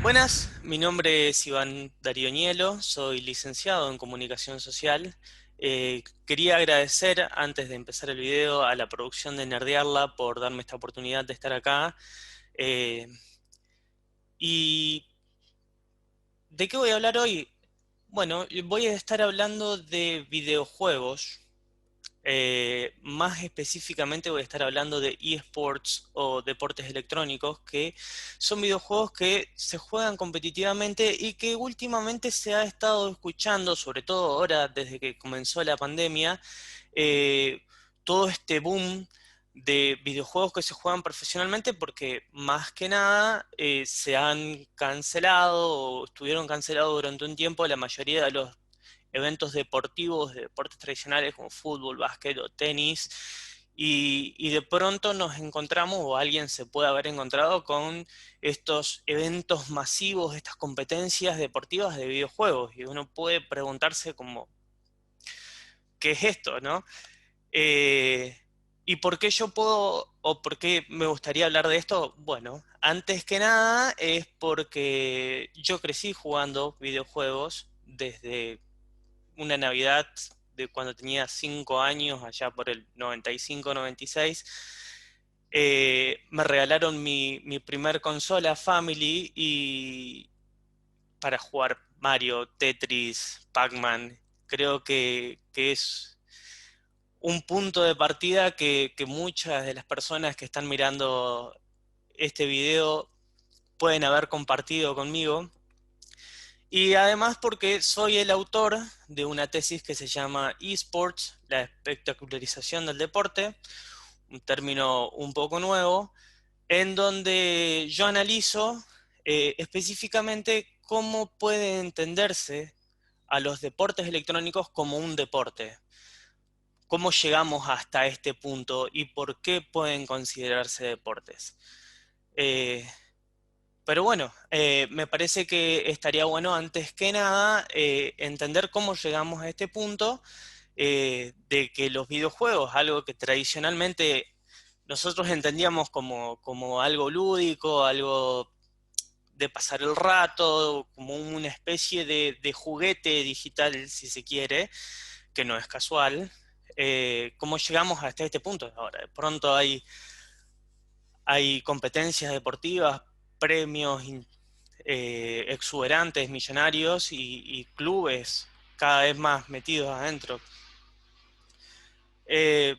Buenas, mi nombre es Iván Darío Ñelo, soy licenciado en Comunicación Social. Quería agradecer, antes de empezar el video, a la producción de Nerdearla por darme esta oportunidad de estar acá. Eh, ¿Y de qué voy a hablar hoy? Bueno, voy a estar hablando de videojuegos. Más específicamente voy a estar hablando de eSports o deportes electrónicos, que son videojuegos que se juegan competitivamente y que últimamente se ha estado escuchando, sobre todo ahora desde que comenzó la pandemia, eh, todo este boom de videojuegos que se juegan profesionalmente porque más que nada se han cancelado o estuvieron cancelados durante un tiempo la mayoría de los eventos deportivos, de deportes tradicionales como fútbol, básquet o tenis, y de pronto nos encontramos, o alguien se puede haber encontrado con estos eventos masivos, estas competencias deportivas de videojuegos, y uno puede preguntarse como, ¿qué es esto, no? Eh, ¿Y por qué yo puedo, o por qué me gustaría hablar de esto? Bueno, antes que nada es porque yo crecí jugando videojuegos desde una Navidad de cuando tenía 5 años, allá por el 95-96. Me regalaron mi primer consola Family y para jugar Mario, Tetris, Pac-Man. Creo que es un punto de partida que muchas de las personas que están mirando este video pueden haber compartido conmigo. Y además porque soy el autor de una tesis que se llama eSports, la espectacularización del deporte, un término un poco nuevo, en donde yo analizo específicamente cómo puede entenderse a los deportes electrónicos como un deporte, cómo llegamos hasta este punto y por qué pueden considerarse deportes. Eh, Pero bueno, me parece que estaría bueno antes que nada entender cómo llegamos a este punto de que los videojuegos, algo que tradicionalmente nosotros entendíamos como algo lúdico, algo de pasar el rato, como una especie de juguete digital, si se quiere, que no es casual. ¿Cómo llegamos hasta este punto? Ahora, de pronto hay competencias deportivas, premios exuberantes, millonarios y clubes cada vez más metidos adentro. Eh,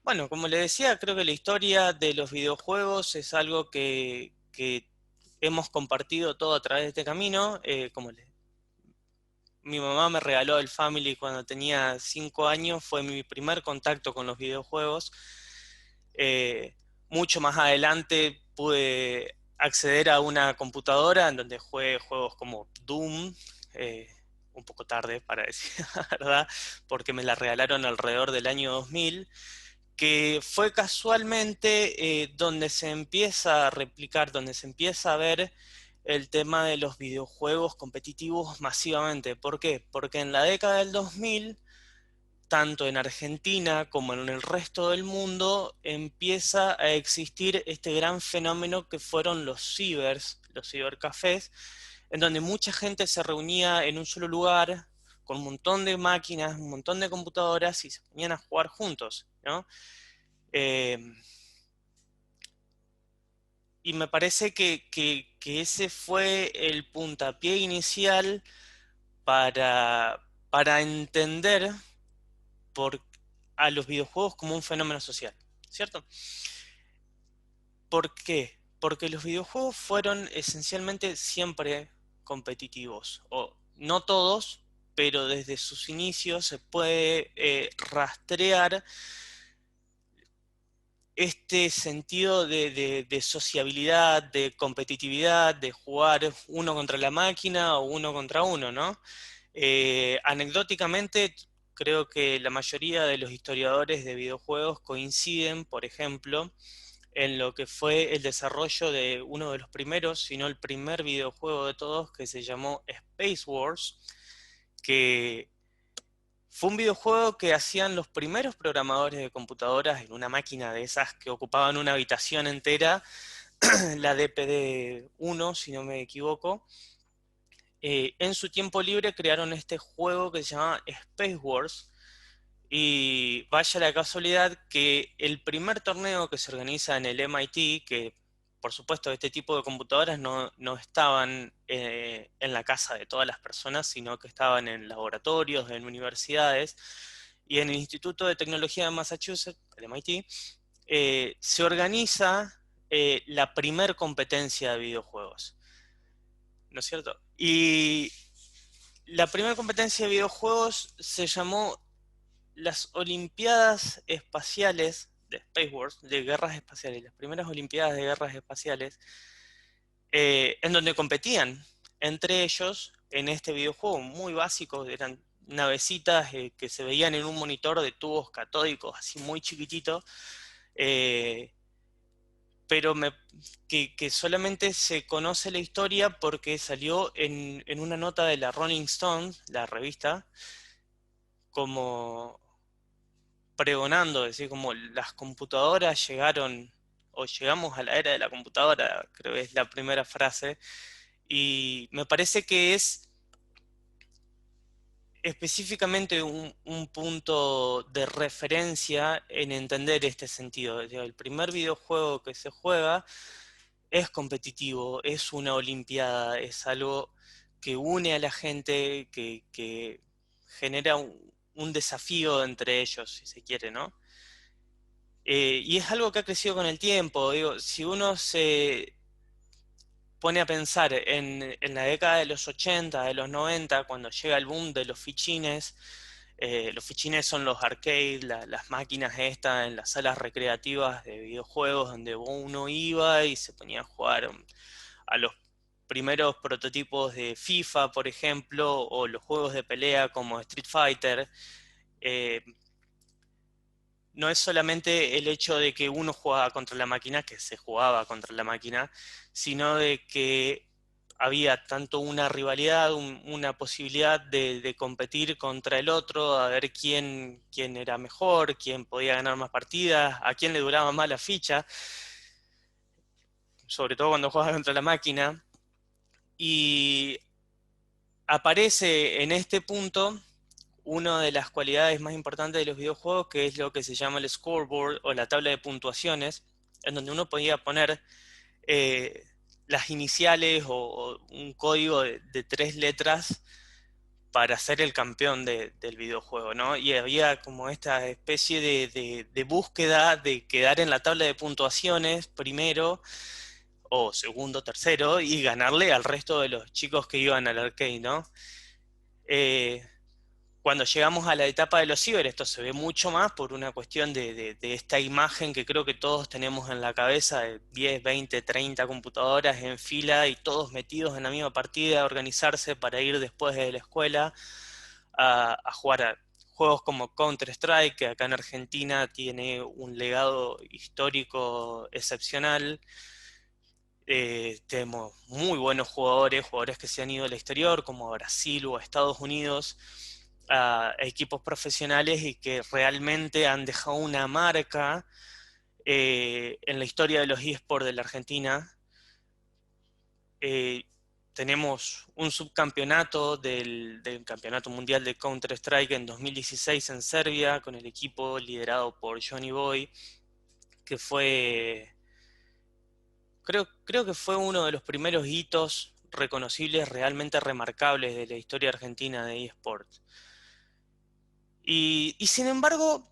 bueno, como le decía, creo que la historia de los videojuegos es algo que hemos compartido todo a través de este camino. Mi mamá me regaló el Family cuando tenía 5 años, fue mi primer contacto con los videojuegos. Eh, Mucho más adelante pude acceder a una computadora en donde jugué juegos como Doom, eh, un poco tarde para decir la verdad, porque me la regalaron alrededor del año 2000, que fue casualmente donde se empieza a replicar, donde se empieza a ver el tema de los videojuegos competitivos masivamente. ¿Por qué? Porque en la década del 2000 tanto en Argentina como en el resto del mundo, empieza a existir este gran fenómeno que fueron los cibercafés, en donde mucha gente se reunía en un solo lugar, con un montón de máquinas, un montón de computadoras y se ponían a jugar juntos, ¿no? Eh, y me parece que ese fue el puntapié inicial para entender por, a los videojuegos como un fenómeno social, ¿cierto? ¿Por qué? Porque los videojuegos fueron esencialmente siempre competitivos, o no todos, pero desde sus inicios se puede rastrear este sentido de sociabilidad, de competitividad, de jugar uno contra la máquina o uno contra uno, ¿no? Anecdóticamente, creo que la mayoría de los historiadores de videojuegos coinciden, por ejemplo, en lo que fue el desarrollo de uno de los primeros, si no el primer videojuego de todos, que se llamó Space Wars, que fue un videojuego que hacían los primeros programadores de computadoras en una máquina de esas que ocupaban una habitación entera, la DPD-1, si no me equivoco, en su tiempo libre crearon este juego que se llama Space Wars. Y vaya la casualidad que el primer torneo que se organiza en el MIT, que por supuesto este tipo de computadoras no estaban en la casa de todas las personas, sino que estaban en laboratorios, en universidades, y en el Instituto de Tecnología de Massachusetts, el MIT, se organiza la primer competencia de videojuegos, ¿no es cierto? Y la primera competencia de videojuegos se llamó las Olimpiadas Espaciales de Space Wars, de guerras espaciales, las primeras Olimpiadas de guerras espaciales, en donde competían entre ellos en este videojuego muy básico, eran navecitas que se veían en un monitor de tubos catódicos, así muy chiquitito, eh, pero que solamente se conoce la historia porque salió en una nota de la Rolling Stone, la revista, como pregonando, es decir, como las computadoras llegaron, o llegamos a la era de la computadora, creo que es la primera frase, y me parece que es específicamente un punto de referencia en entender este sentido. Es decir, el primer videojuego que se juega es competitivo, es una olimpiada, es algo que une a la gente, que genera un desafío entre ellos, si se quiere, ¿no? Y es algo que ha crecido con el tiempo. Digo, si uno se pone a pensar en la década de los 80, de los 90, cuando llega el boom de los fichines son los arcades, las máquinas estas en las salas recreativas de videojuegos donde uno iba y se ponía a jugar a los primeros prototipos de FIFA, por ejemplo, o los juegos de pelea como Street Fighter. Eh, no es solamente el hecho de que uno jugaba contra la máquina, que se jugaba contra la máquina, sino de que había tanto una rivalidad, una posibilidad de competir contra el otro, a ver quién era mejor, quién podía ganar más partidas, a quién le duraba más la ficha, sobre todo cuando jugabas contra la máquina. Y aparece en este punto una de las cualidades más importantes de los videojuegos, que es lo que se llama el scoreboard o la tabla de puntuaciones, en donde uno podía poner eh, las iniciales o un código de 3 letras para ser el campeón del videojuego, ¿no? Y había como esta especie de búsqueda de quedar en la tabla de puntuaciones primero o segundo, tercero y ganarle al resto de los chicos que iban al arcade, ¿no? Eh, Cuando llegamos a la etapa de los ciber, esto se ve mucho más por una cuestión de esta imagen que creo que todos tenemos en la cabeza de 10, 20, 30 computadoras en fila y todos metidos en la misma partida, a organizarse para ir después de la escuela a jugar a juegos como Counter-Strike, que acá en Argentina tiene un legado histórico excepcional. Tenemos muy buenos jugadores, jugadores que se han ido al exterior, como a Brasil o a Estados Unidos, a equipos profesionales y que realmente han dejado una marca en la historia de los eSports de la Argentina. Eh, Tenemos un subcampeonato del Campeonato Mundial de Counter-Strike en 2016 en Serbia, con el equipo liderado por Johnny Boy, que fue creo que fue uno de los primeros hitos reconocibles, realmente remarcables de la historia argentina de eSports. Y sin embargo,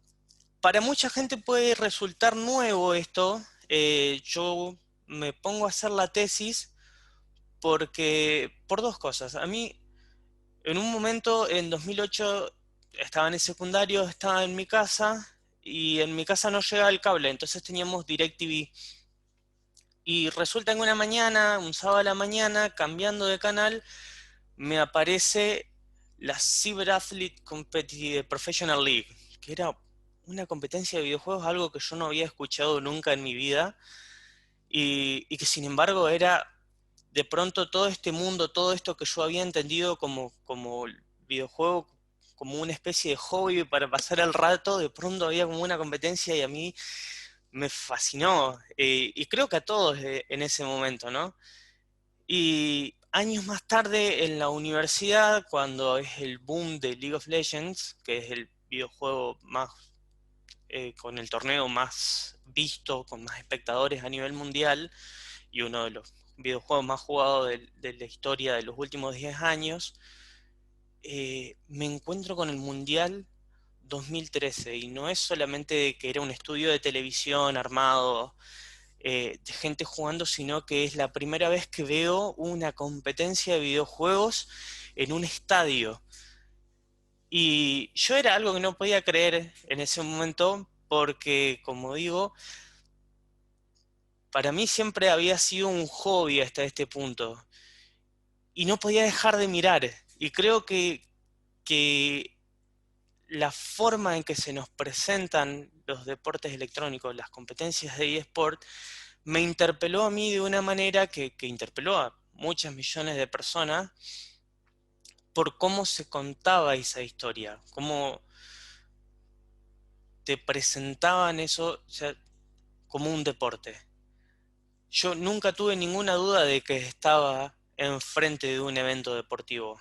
para mucha gente puede resultar nuevo esto. Yo me pongo a hacer la tesis por dos cosas. A mí, en un momento, en 2008, estaba en el secundario, estaba en mi casa, y en mi casa no llegaba el cable, entonces teníamos DirecTV. Y resulta que una mañana, un sábado a la mañana, cambiando de canal, me aparece la Cyber Athlete Competitive Professional League, que era una competencia de videojuegos, algo que yo no había escuchado nunca en mi vida, y que sin embargo era de pronto todo este mundo, todo esto que yo había entendido como videojuego, como una especie de hobby para pasar el rato, de pronto había como una competencia y a mí me fascinó, y creo que a todos en ese momento, ¿no? Y años más tarde en la universidad, cuando es el boom de League of Legends, que es el videojuego más, con el torneo más visto, con más espectadores a nivel mundial, y uno de los videojuegos más jugados de la historia de los últimos 10 años, me encuentro con el Mundial 2013, y no es solamente que era un estudio de televisión armado de gente jugando, sino que es la primera vez que veo una competencia de videojuegos en un estadio. Y yo era algo que no podía creer en ese momento porque, como digo, para mí siempre había sido un hobby hasta este punto y no podía dejar de mirar. Y creo que la forma en que se nos presentan los deportes electrónicos, las competencias de eSport, me interpeló a mí de una manera que interpeló a muchas millones de personas por cómo se contaba esa historia, cómo te presentaban eso, o sea, como un deporte. Yo nunca tuve ninguna duda de que estaba enfrente de un evento deportivo,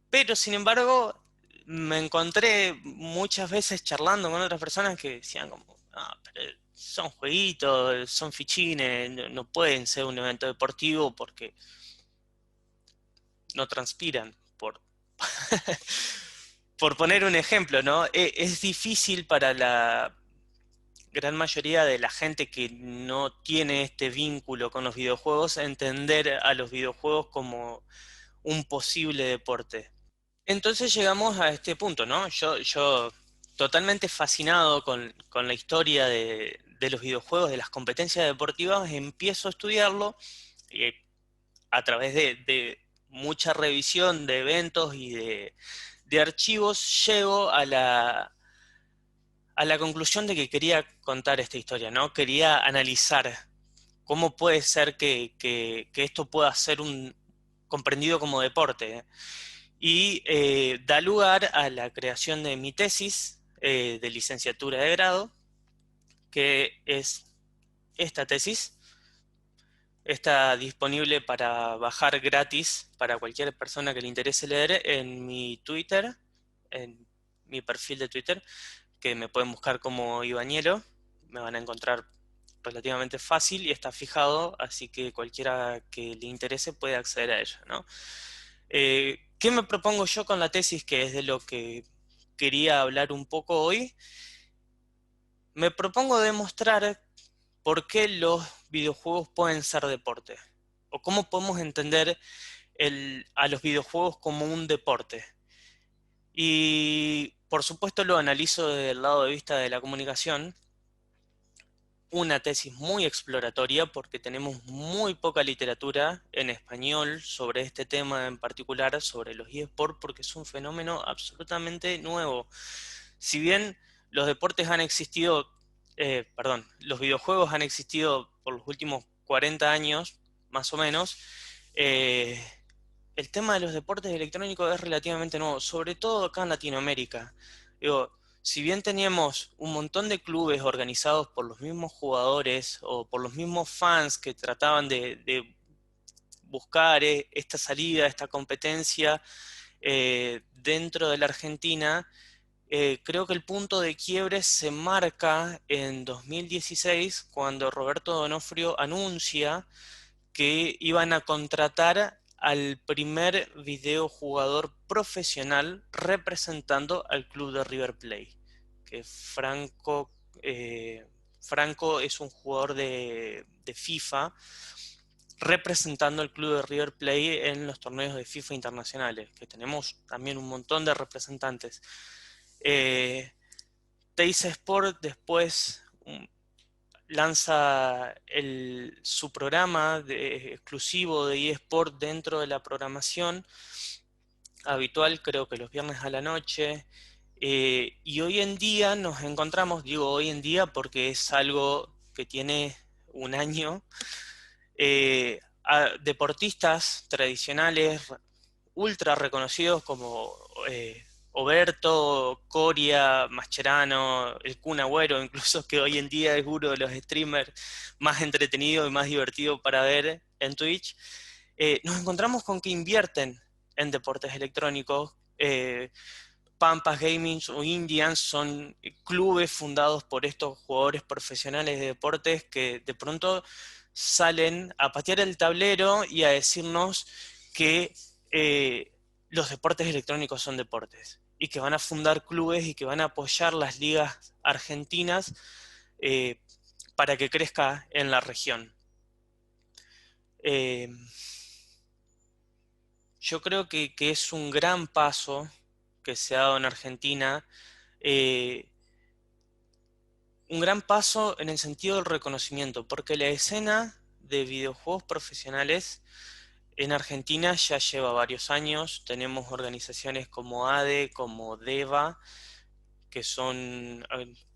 pero sin embargo me encontré muchas veces charlando con otras personas que decían como, "Ah, pero son jueguitos, son fichines, no pueden ser un evento deportivo porque no transpiran", por poner un ejemplo, ¿no? Es difícil para la gran mayoría de la gente que no tiene este vínculo con los videojuegos entender a los videojuegos como un posible deporte. Entonces llegamos a este punto, ¿no? Yo totalmente fascinado con la historia de los videojuegos, de las competencias deportivas, empiezo a estudiarlo y a través de mucha revisión de eventos y de archivos, llego a la conclusión de que quería contar esta historia, ¿no? Quería analizar cómo puede ser que esto pueda ser comprendido como deporte. Y da lugar a la creación de mi tesis de licenciatura de grado, que es esta tesis. Está disponible para bajar gratis para cualquier persona que le interese leer en mi Twitter, en mi perfil de Twitter, que me pueden buscar como Ibañero. Me van a encontrar relativamente fácil y está fijado, así que cualquiera que le interese puede acceder a ella, ¿no? ¿Qué me propongo yo con la tesis, que es de lo que quería hablar un poco hoy? Me propongo demostrar por qué los videojuegos pueden ser deporte, o cómo podemos entender a los videojuegos como un deporte. Y por supuesto lo analizo desde el lado de vista de la comunicación, una tesis muy exploratoria porque tenemos muy poca literatura en español sobre este tema en particular, sobre los eSports, porque es un fenómeno absolutamente nuevo. Si bien los deportes han existido, perdón, los videojuegos han existido por los últimos 40 años, más o menos, eh, el tema de los deportes electrónicos es relativamente nuevo, sobre todo acá en Latinoamérica. Digo, si bien teníamos un montón de clubes organizados por los mismos jugadores o por los mismos fans que trataban de buscar esta salida, esta competencia dentro de la Argentina, creo que el punto de quiebre se marca en 2016 cuando Roberto Donofrio anuncia que iban a contratar al primer videojugador profesional representando al club de River Plate, que Franco es un jugador de FIFA representando al club de River Plate en los torneos de FIFA internacionales, que tenemos también un montón de representantes. Eh, Teis Sport después lanza su programa exclusivo de eSport dentro de la programación habitual, creo que los viernes a la noche. Y hoy en día nos encontramos, digo hoy en día porque es algo que tiene un año, a deportistas tradicionales ultra reconocidos como Oberto, Coria, Mascherano, el Kun Agüero, incluso que hoy en día es uno de los streamers más entretenidos y más divertidos para ver en Twitch, nos encontramos con que invierten en deportes electrónicos. Pampas Gaming o Indians son clubes fundados por estos jugadores profesionales de deportes que de pronto salen a patear el tablero y a decirnos que los deportes electrónicos son deportes y que van a fundar clubes y que van a apoyar las ligas argentinas eh, para que crezca en la región. Eh, yo creo que es un gran paso que se ha dado en Argentina, eh, un gran paso en el sentido del reconocimiento, porque la escena de videojuegos profesionales en Argentina ya lleva varios años. Tenemos organizaciones como ADE, como DEVA, que son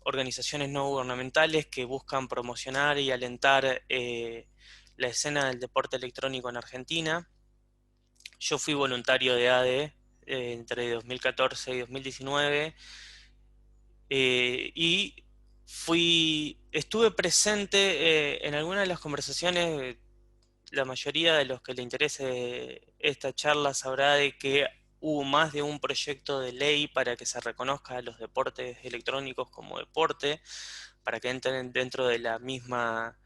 organizaciones no gubernamentales que buscan promocionar y alentar la escena del deporte electrónico en Argentina. Yo fui voluntario de ADE entre 2014 y 2019, y estuve presente en algunas de las conversaciones. La mayoría de los que le interese esta charla sabrá de que hubo más de un proyecto de ley para que se reconozca a los deportes electrónicos como deporte, para que entren dentro de la misma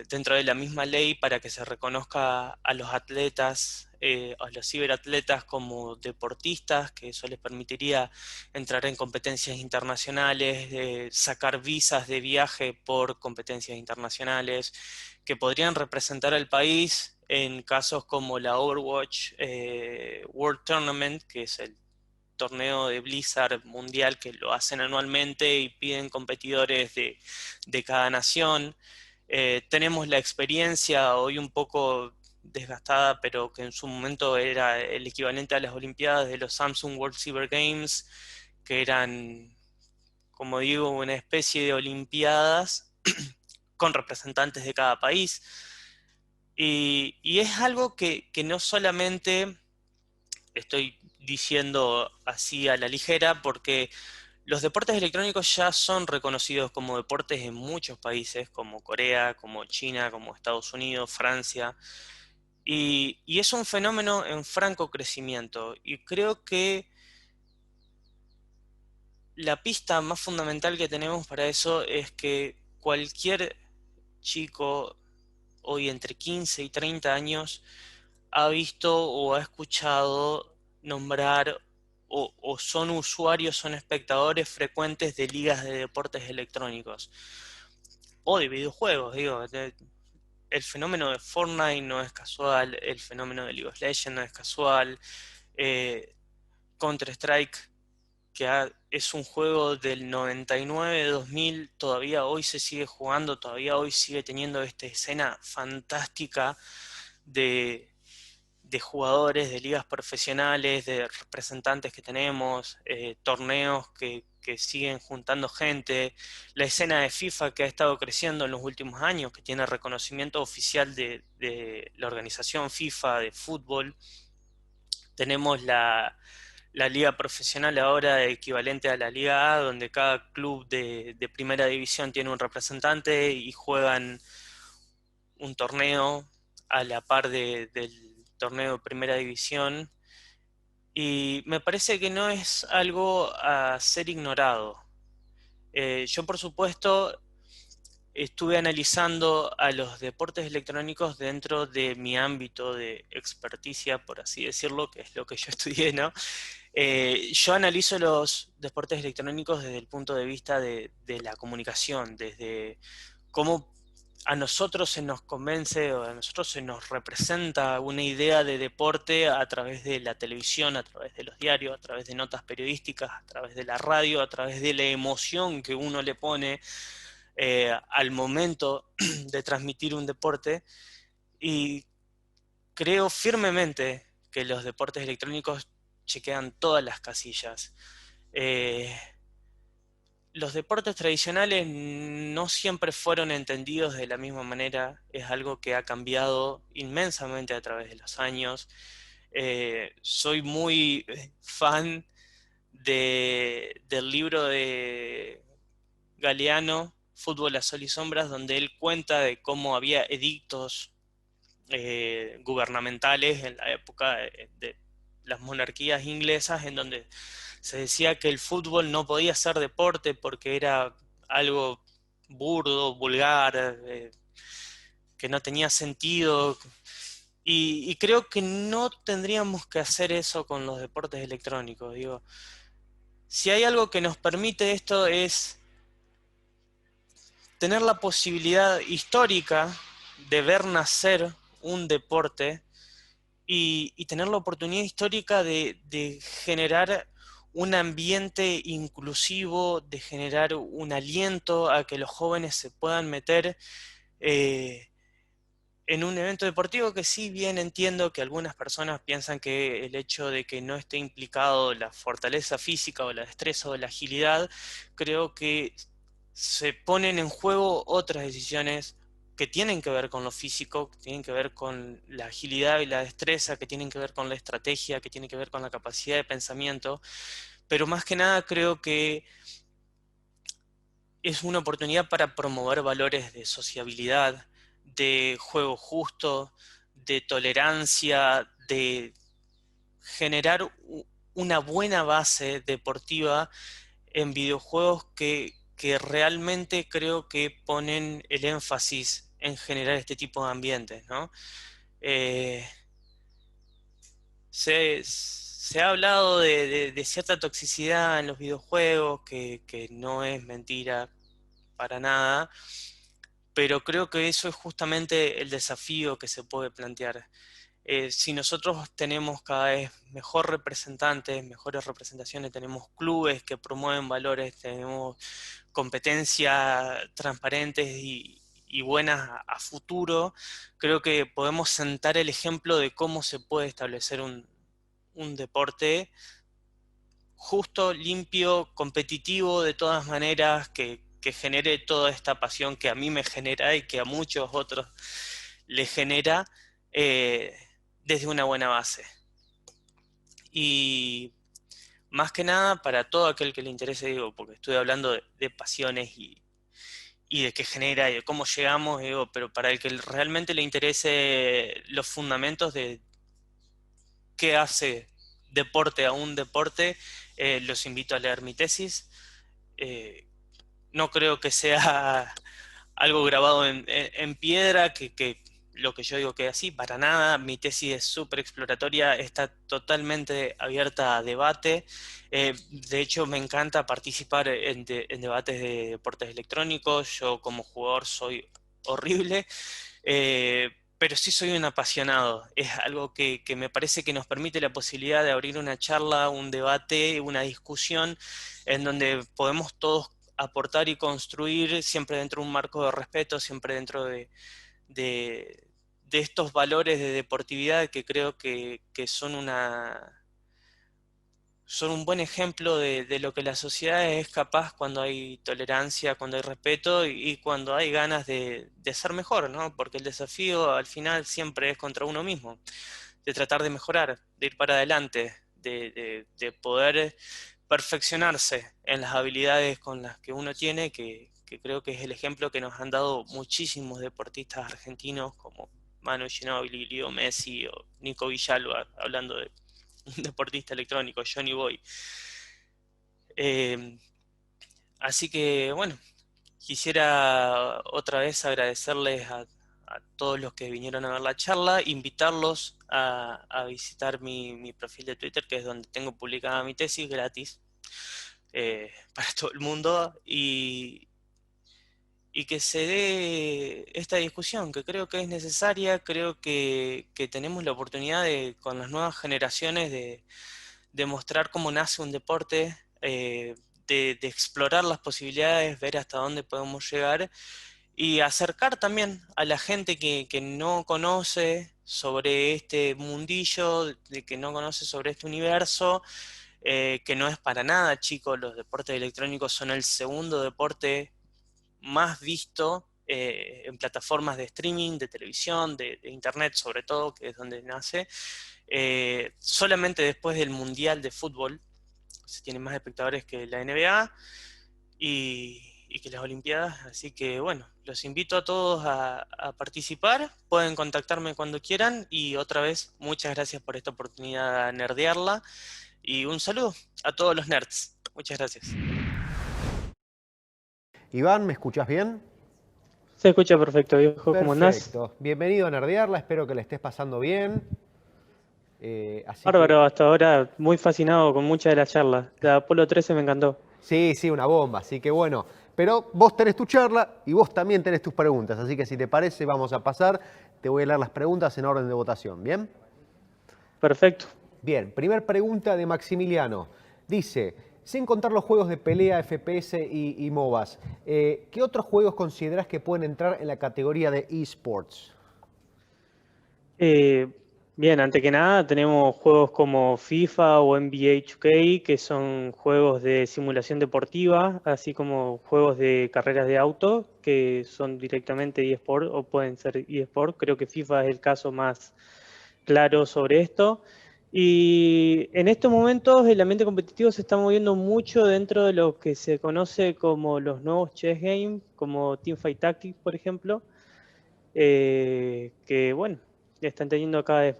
dentro de la misma ley, para que se reconozca a los atletas, a los ciberatletas como deportistas, que eso les permitiría entrar en competencias internacionales, sacar visas de viaje por competencias internacionales, que podrían representar al país en casos como la Overwatch World Tournament, que es el torneo de Blizzard mundial que lo hacen anualmente y piden competidores de cada nación. Tenemos la experiencia hoy un poco desgastada, pero que en su momento era el equivalente a las Olimpiadas de los Samsung World Cyber Games, que eran, como digo, una especie de Olimpiadas con representantes de cada país. Y es algo que no solamente estoy diciendo así a la ligera, porque los deportes electrónicos ya son reconocidos como deportes en muchos países, como Corea, como China, como Estados Unidos, Francia, y es un fenómeno en franco crecimiento. Y creo que la pista más fundamental que tenemos para eso es que cualquier chico hoy entre 15 y 30 años ha visto o ha escuchado nombrar o son usuarios, son espectadores frecuentes de ligas de deportes electrónicos o de videojuegos, digo. El fenómeno de Fortnite no es casual, el fenómeno de League of Legends no es casual, eh, Counter-Strike, es un juego del 99-2000, todavía hoy se sigue jugando, todavía hoy sigue teniendo esta escena fantástica de jugadores, de ligas profesionales, de representantes que tenemos, torneos que siguen juntando gente, la escena de FIFA que ha estado creciendo en los últimos años, que tiene reconocimiento oficial de la organización FIFA de fútbol. Tenemos la liga profesional ahora equivalente a la Liga A, donde cada club de primera división tiene un representante y juegan un torneo a la par del torneo de primera división, y me parece que no es algo a ser ignorado. Yo, por supuesto, estuve analizando a los deportes electrónicos dentro de mi ámbito de experticia, por así decirlo, que es lo que yo estudié, ¿no? Yo analizo los deportes electrónicos desde el punto de vista de la comunicación, desde cómo a nosotros se nos convence o a nosotros se nos representa una idea de deporte a través de la televisión, a través de los diarios, a través de notas periodísticas, a través de la radio, a través de la emoción que uno le pone al momento de transmitir un deporte. Y creo firmemente que los deportes electrónicos chequean todas las casillas. Eh, los deportes tradicionales no siempre fueron entendidos de la misma manera, es algo que ha cambiado inmensamente a través de los años. Soy muy fan del libro de Galeano, Fútbol a Sol y Sombras, donde él cuenta de cómo había edictos gubernamentales en la época de las monarquías inglesas, en donde se decía que el fútbol no podía ser deporte porque era algo burdo, vulgar, que no tenía sentido. Y creo que no tendríamos que hacer eso con los deportes electrónicos. Digo, si hay algo que nos permite esto es tener la posibilidad histórica de ver nacer un deporte y tener la oportunidad histórica de generar un ambiente inclusivo, de generar un aliento a que los jóvenes se puedan meter eh, en un evento deportivo que sí bien entiendo que algunas personas piensan que el hecho de que no esté implicado la fortaleza física o la destreza o la agilidad, creo que se ponen en juego otras decisiones que tienen que ver con lo físico, que tienen que ver con la agilidad y la destreza, que tienen que ver con la estrategia, que tienen que ver con la capacidad de pensamiento, pero más que nada creo que es una oportunidad para promover valores de sociabilidad, de juego justo, de tolerancia, de generar una buena base deportiva en videojuegos que realmente creo que ponen el énfasis en generar este tipo de ambientes, ¿no? Eh, se ha hablado de cierta toxicidad en los videojuegos, que no es mentira para nada, pero creo que eso es justamente el desafío que se puede plantear. Si nosotros tenemos cada vez mejor representantes, mejores representaciones, tenemos clubes que promueven valores, tenemos competencias transparentes y buenas a futuro, creo que podemos sentar el ejemplo de cómo se puede establecer un deporte justo, limpio, competitivo de todas maneras, que genere toda esta pasión que a mí me genera y que a muchos otros les genera eh, desde una buena base. Y más que nada para todo aquel que le interese, digo, porque estoy hablando de pasiones y de qué genera y de cómo llegamos, digo, pero para el que realmente le interese los fundamentos de qué hace deporte a un deporte, los invito a leer mi tesis. Eh, no creo que sea algo grabado en piedra, que lo que yo digo que así, para nada. Mi tesis es súper exploratoria, está totalmente abierta a debate. De hecho, me encanta participar en debates de deportes electrónicos. Yo como jugador soy horrible, pero sí soy un apasionado. Es algo que me parece que nos permite la posibilidad de abrir una charla, un debate, una discusión en donde podemos todos aportar y construir siempre dentro de un marco de respeto, siempre dentro de- de estos valores de deportividad que creo que son un buen ejemplo de lo que la sociedad es capaz cuando hay tolerancia, cuando hay respeto y cuando hay ganas de ser mejor, ¿no? Porque el desafío al final siempre es contra uno mismo, de tratar de mejorar, de ir para adelante, de poder perfeccionarse en las habilidades con las que uno tiene, que creo que es el ejemplo que nos han dado muchísimos deportistas argentinos como Manu Ginóbili, Leo Messi o Nico Villalba, hablando de un deportista electrónico, Johnny Boy. Eh, Así que bueno, quisiera otra vez agradecerles a todos los que vinieron a ver la charla, invitarlos a visitar mi perfil de Twitter, que es donde tengo publicada mi tesis gratis para todo el mundo y que se dé esta discusión, que creo que es necesaria, creo que tenemos la oportunidad de, con las nuevas generaciones de mostrar cómo nace un deporte, de explorar las posibilidades, ver hasta dónde podemos llegar y acercar también a la gente que no conoce sobre este mundillo, de que no conoce sobre este universo, que no es para nada, chicos, los deportes electrónicos son el segundo deporte más visto en plataformas de streaming, de televisión, de internet sobre todo, que es donde nace. solamente después del Mundial de Fútbol se tienen más espectadores que la NBA y que las Olimpiadas. Así que bueno, los invito a todos a participar. Pueden contactarme cuando quieran y otra vez muchas gracias por esta oportunidad de nerdearla y un saludo a todos los nerds. Muchas gracias. Iván, ¿me escuchás bien? Se escucha perfecto, viejo. ¿Cómo andás? Perfecto. Bienvenido a Nerdearla, espero que le estés pasando bien. Así Bárbaro, que, hasta ahora muy fascinado con muchas de las charlas. La Apolo 13 me encantó. sí, una bomba, así que bueno. Pero vos tenés tu charla y vos también tenés tus preguntas, así que si te parece vamos a pasar. Te voy a leer las preguntas en orden de votación, ¿bien? Perfecto. Bien, primer pregunta de Maximiliano. Dice, sin contar los juegos de pelea, FPS y MOBAs, ¿qué otros juegos considerás que pueden entrar en la categoría de eSports? Bien, antes que nada tenemos juegos como FIFA o NBA 2K, que son juegos de simulación deportiva, así como juegos de carreras de auto, que son directamente eSport o pueden ser eSport. Creo que FIFA es el caso más claro sobre esto. Y en estos momentos el ambiente competitivo se está moviendo mucho dentro de lo que se conoce como los nuevos chess games, como Teamfight Tactics, por ejemplo, que bueno, están teniendo cada vez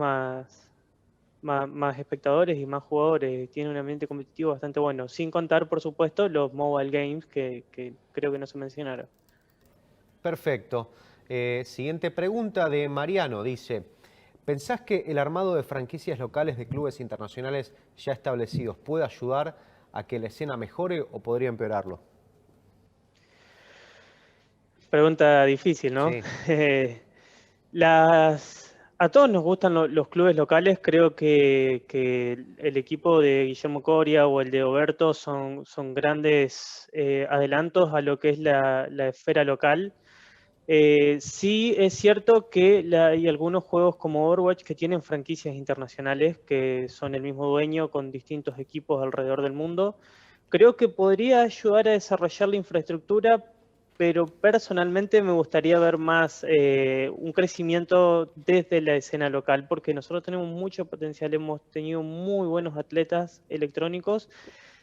más espectadores y más jugadores. Tiene un ambiente competitivo bastante bueno, sin contar, por supuesto, los mobile games que creo que no se mencionaron. Perfecto. Siguiente pregunta de Mariano. Dice, ¿pensás que el armado de franquicias locales de clubes internacionales ya establecidos puede ayudar a que la escena mejore o podría empeorarlo? Pregunta difícil, ¿no? Sí. A todos nos gustan los clubes locales. Creo que el equipo de Guillermo Coria o el de Oberto son grandes adelantos a lo que es la esfera local. Sí es cierto que hay algunos juegos como Overwatch que tienen franquicias internacionales que son el mismo dueño con distintos equipos alrededor del mundo. Creo que podría ayudar a desarrollar la infraestructura, pero personalmente me gustaría ver más un crecimiento desde la escena local, porque nosotros tenemos mucho potencial, hemos tenido muy buenos atletas electrónicos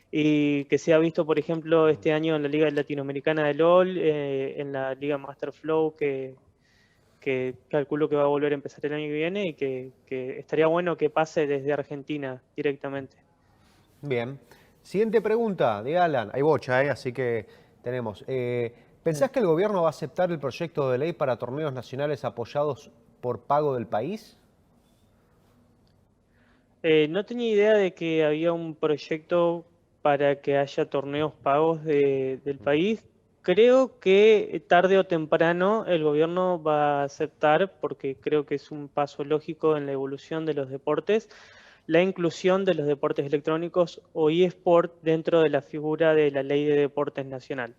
y que se ha visto, por ejemplo, este año en la Liga Latinoamericana de LOL, en la Liga Master Flow, que calculo que va a volver a empezar el año que viene y que estaría bueno que pase desde Argentina directamente. Bien. Siguiente pregunta de Alan. Hay bocha, así que tenemos. ¿Pensás que el gobierno va a aceptar el proyecto de ley para torneos nacionales apoyados por pago del país? No tenía idea de que había un proyecto para que haya torneos pagos del país. Creo que tarde o temprano el gobierno va a aceptar, porque creo que es un paso lógico en la evolución de los deportes, la inclusión de los deportes electrónicos o eSport dentro de la figura de la Ley de Deportes Nacional.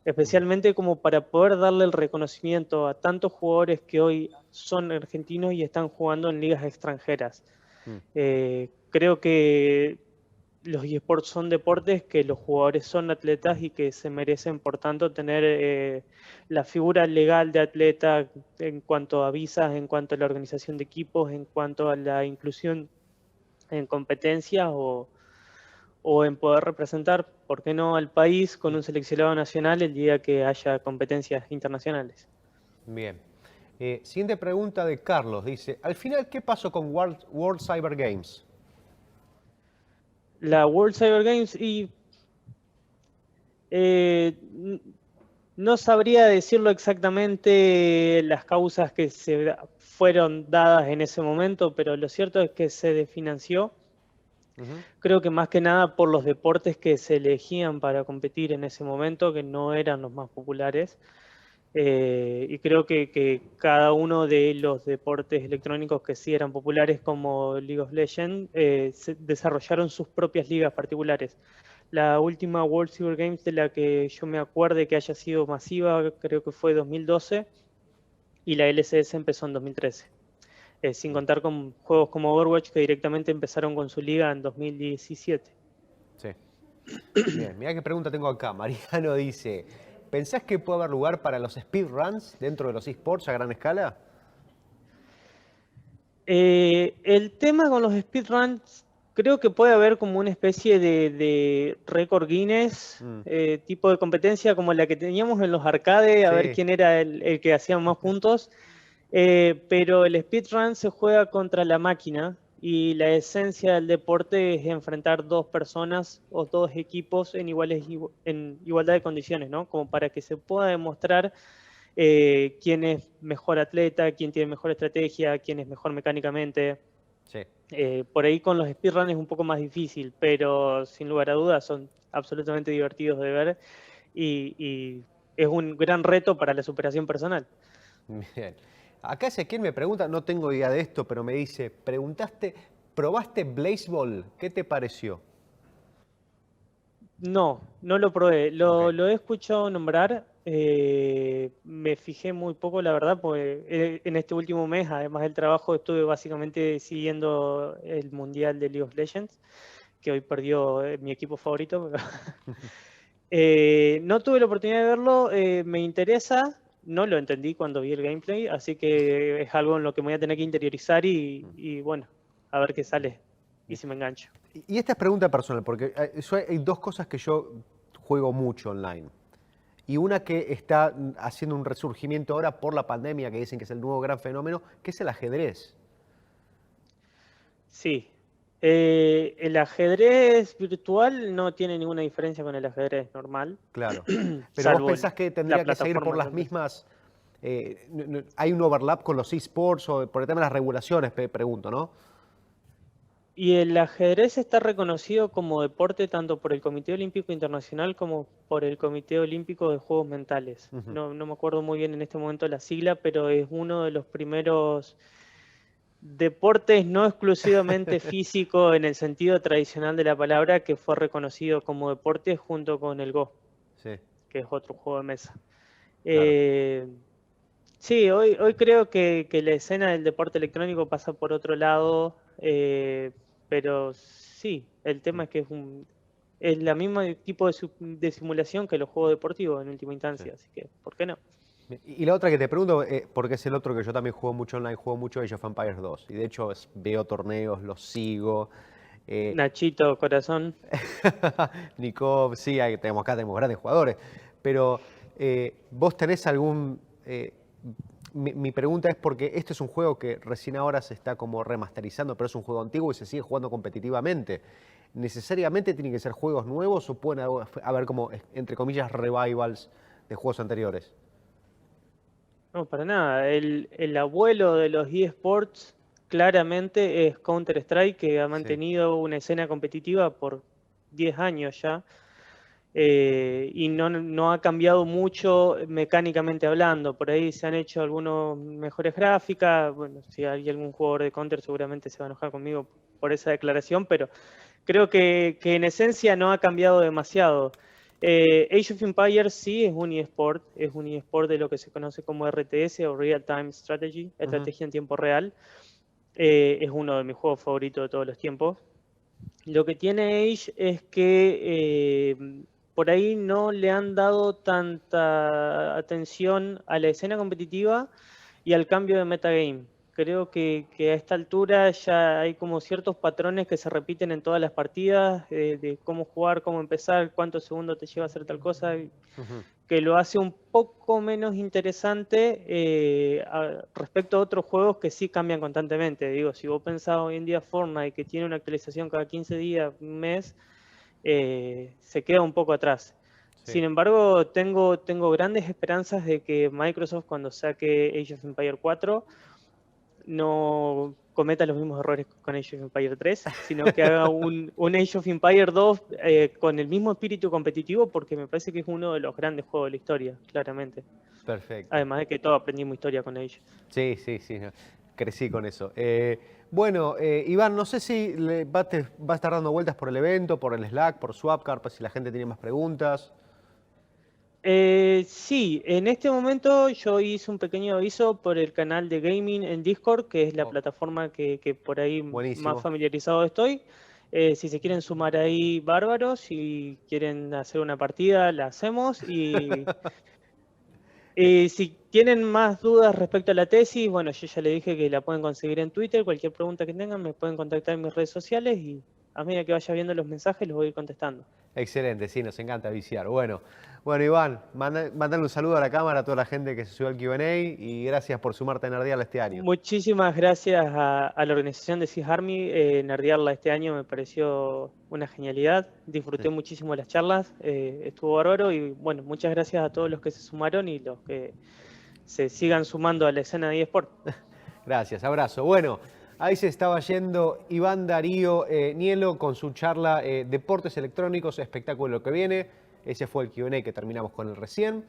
Especialmente como para poder darle el reconocimiento a tantos jugadores que hoy son argentinos y están jugando en ligas extranjeras. Creo que los eSports son deportes, que los jugadores son atletas y que se merecen, por tanto, tener la figura legal de atleta en cuanto a visas, en cuanto a la organización de equipos, en cuanto a la inclusión en competencias o en poder representar, ¿por qué no?, al país con un seleccionado nacional el día que haya competencias internacionales. Bien. Siguiente pregunta de Carlos. Dice, al final, ¿qué pasó con World Cyber Games? La World Cyber Games eh, no sabría decirlo exactamente las causas que se fueron dadas en ese momento, pero lo cierto es que se desfinanció. Creo que más que nada por los deportes que se elegían para competir en ese momento, que no eran los más populares. Y creo que cada uno de los deportes electrónicos que sí eran populares, como League of Legends, desarrollaron sus propias ligas particulares. La última World Cyber Games de la que yo me acuerde que haya sido masiva, creo que fue 2012, y la LCS empezó en 2013. Sin contar con juegos como Overwatch, que directamente empezaron con su liga en 2017. Sí. Bien, mirá qué pregunta tengo acá. Mariano dice, ¿pensás que puede haber lugar para los speedruns dentro de los eSports a gran escala? El tema con los speedruns, creo que puede haber como una especie de récord Guinness, tipo de competencia como la que teníamos en los arcades, a ver Sí, quién era el que hacía más puntos. Pero el speedrun se juega contra la máquina y la esencia del deporte es enfrentar dos personas o dos equipos en igualdad de condiciones, ¿no? Como para que se pueda demostrar quién es mejor atleta, quién tiene mejor estrategia, quién es mejor mecánicamente. sí. Por ahí con los speedruns es un poco más difícil, pero sin lugar a dudas son absolutamente divertidos de ver y es un gran reto para la superación personal. Bien. Acá Ezequiel me pregunta, no tengo idea de esto, pero me dice, ¿probaste Blazeball? ¿Qué te pareció? No, no lo probé. Ok. Lo he escuchado nombrar. Me fijé muy poco, la verdad, porque en este último mes, además del trabajo, estuve básicamente siguiendo el Mundial de League of Legends, que hoy perdió mi equipo favorito. Pero no tuve la oportunidad de verlo. Me interesa. No lo entendí cuando vi el gameplay, así que es algo en lo que me voy a tener que interiorizar y bueno, a ver qué sale y si me engancho. Y esta es pregunta personal, porque hay dos cosas que yo juego mucho online. Y una que está haciendo un resurgimiento ahora por la pandemia, que dicen que es el nuevo gran fenómeno, que es el ajedrez. Sí. El ajedrez virtual no tiene ninguna diferencia con el ajedrez normal, Claro. Pero vos salvo pensás que la tendría que seguir por plataforma que las empieza. mismas... ¿hay un overlap con los esports o por el tema de las regulaciones, pregunto, ¿no? Y el ajedrez está reconocido como deporte tanto por el Comité Olímpico Internacional como por el Comité Olímpico de Juegos Mentales. Ujú. No me acuerdo muy bien en este momento la sigla, pero es uno de los primeros deportes no exclusivamente físico en el sentido tradicional de la palabra que fue reconocido como deporte junto con el Go, Sí, que es otro juego de mesa. claro. Eh, sí, hoy creo que la escena del deporte electrónico pasa por otro lado, pero sí, el tema es que es la misma tipo de simulación que los juegos deportivos en última Sí. instancia, así que, ¿por qué no? Y la otra que te pregunto, porque es el otro que yo también juego mucho online, juego mucho Age of Empires 2. Y de hecho veo torneos, los sigo. eh, Nachito, corazón. Nikov, sí, acá tenemos grandes jugadores. Pero vos tenés algún... mi pregunta es porque este es un juego que recién ahora se está como remasterizando, pero es un juego antiguo y se sigue jugando competitivamente. ¿Necesariamente tienen que ser juegos nuevos o pueden haber como, entre comillas, revivals de juegos anteriores? No, para nada. El abuelo de los eSports claramente es Counter-Strike, que ha Sí, mantenido una escena competitiva por 10 años ya. Y no ha cambiado mucho mecánicamente hablando. Por ahí se han hecho algunos mejores gráficas. Bueno, si hay algún jugador de Counter seguramente se va a enojar conmigo por esa declaración, pero creo que en esencia no ha cambiado demasiado. Age of Empires sí es un eSport de lo que se conoce como RTS o Real Time Strategy, ujú, estrategia en tiempo real. Es uno de mis juegos favoritos de todos los tiempos. Lo que tiene Age es que por ahí no le han dado tanta atención a la escena competitiva y al cambio de metagame. Creo que a esta altura ya hay como ciertos patrones que se repiten en todas las partidas, de cómo jugar, cómo empezar, cuántos segundos te lleva a hacer tal cosa, ujú. que lo hace un poco menos interesante respecto a otros juegos que sí cambian constantemente. Digo, si vos pensás hoy en día Fortnite, que tiene una actualización cada 15 días, un mes, se queda un poco atrás. Sí. Sin embargo, tengo grandes esperanzas de que Microsoft, cuando saque Age of Empires 4, no cometa los mismos errores con Age of Empires 3, sino que haga un Age of Empires 2 con el mismo espíritu competitivo, porque me parece que es uno de los grandes juegos de la historia, claramente. Perfecto. Además de que todos aprendimos historia con Age. Sí, sí, sí, no, crecí con eso. Bueno, Iván, no sé si va a estar dando vueltas por el evento, por el Slack, por Swapcar, pues si la gente tiene más preguntas. Sí, en este momento yo hice un pequeño aviso por el canal de gaming en Discord, que es la Oh, plataforma que por ahí más buenísimo. familiarizado estoy. Si se quieren sumar ahí, bárbaros, si quieren hacer una partida, la hacemos. Y si tienen más dudas respecto a la tesis, bueno, yo ya le dije que la pueden conseguir en Twitter. Cualquier pregunta que tengan me pueden contactar en mis redes sociales y a medida que vaya viendo los mensajes los voy a ir contestando. Excelente, sí, nos encanta viciar. Bueno, Iván, mandale un saludo a la cámara, a toda la gente que se subió al Q&A y gracias por sumarte a Nerdearla este año. Muchísimas gracias a la organización de Swiss Army. Nerdearla este año me pareció una genialidad. Disfruté muchísimo las charlas, estuvo bárbaro y bueno, muchas gracias a todos los que se sumaron y los que se sigan sumando a la escena de eSport. Gracias, abrazo. Bueno, ahí se estaba yendo Iván Darío Nielo con su charla Deportes Electrónicos, espectáculo que viene. Ese fue el Q&A que terminamos con el recién.